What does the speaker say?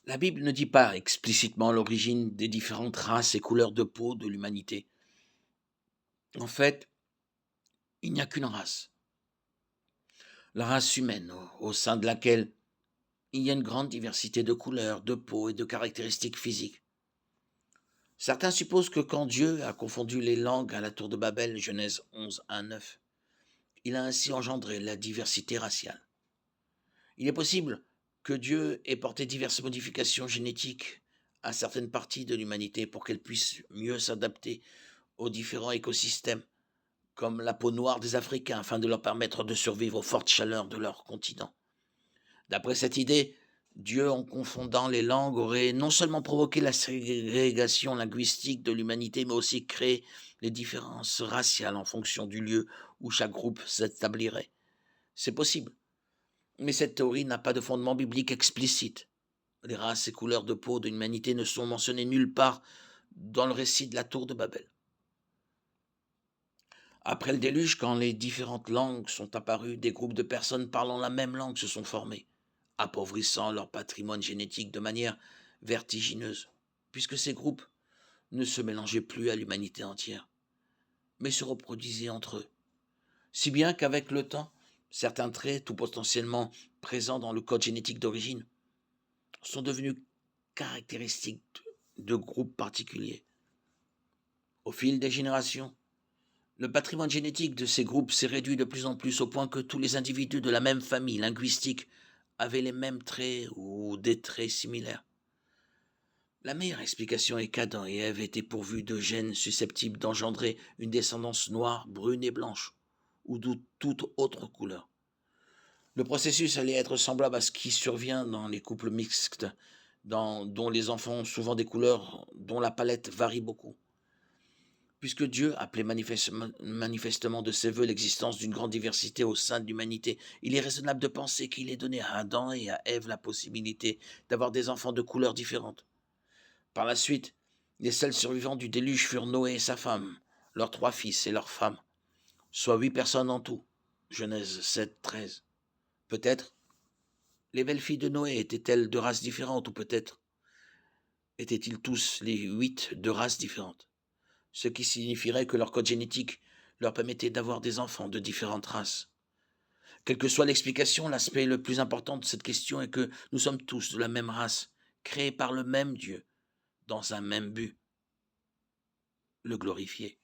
La Bible ne dit pas explicitement l'origine des différentes races et couleurs de peau de l'humanité. En fait, il n'y a qu'une race, la race humaine, au sein de laquelle il y a une grande diversité de couleurs, de peau et de caractéristiques physiques. Certains supposent que quand Dieu a confondu les langues à la tour de Babel, Genèse 11, 1, 9, il a ainsi engendré la diversité raciale. Il est possible que Dieu ait porté diverses modifications génétiques à certaines parties de l'humanité pour qu'elles puissent mieux s'adapter aux différents écosystèmes, comme la peau noire des Africains, afin de leur permettre de survivre aux fortes chaleurs de leur continent. D'après cette idée, Dieu, en confondant les langues, aurait non seulement provoqué la ségrégation linguistique de l'humanité, mais aussi créé les différences raciales en fonction du lieu où chaque groupe s'établirait. C'est possible, mais cette théorie n'a pas de fondement biblique explicite. Les races et couleurs de peau de l'humanité ne sont mentionnées nulle part dans le récit de la tour de Babel. Après le déluge, quand les différentes langues sont apparues, des groupes de personnes parlant la même langue se sont formés, appauvrissant leur patrimoine génétique de manière vertigineuse, puisque ces groupes ne se mélangeaient plus à l'humanité entière, mais se reproduisaient entre eux. Si bien qu'avec le temps, certains traits, tout potentiellement présents dans le code génétique d'origine, sont devenus caractéristiques de groupes particuliers. Au fil des générations, le patrimoine génétique de ces groupes s'est réduit de plus en plus au point que tous les individus de la même famille linguistique avaient les mêmes traits ou des traits similaires. La meilleure explication est qu'Adam et Ève étaient pourvus de gènes susceptibles d'engendrer une descendance noire, brune et blanche, ou de toute autre couleur. Le processus allait être semblable à ce qui survient dans les couples mixtes, dont les enfants ont souvent des couleurs dont la palette varie beaucoup. Puisque Dieu appelait manifestement de ses voeux l'existence d'une grande diversité au sein de l'humanité, il est raisonnable de penser qu'il ait donné à Adam et à Ève la possibilité d'avoir des enfants de couleurs différentes. Par la suite, les seuls survivants du déluge furent Noé et sa femme, leurs 3 fils et leurs femmes, soit 8 personnes en tout. Genèse 7, 13. Peut-être les belles filles de Noé étaient-elles de races différentes, ou peut-être étaient-ils tous les 8 de races différentes, ce qui signifierait que leur code génétique leur permettait d'avoir des enfants de différentes races. Quelle que soit l'explication, l'aspect le plus important de cette question est que nous sommes tous de la même race, créés par le même Dieu, dans un même but, le glorifier.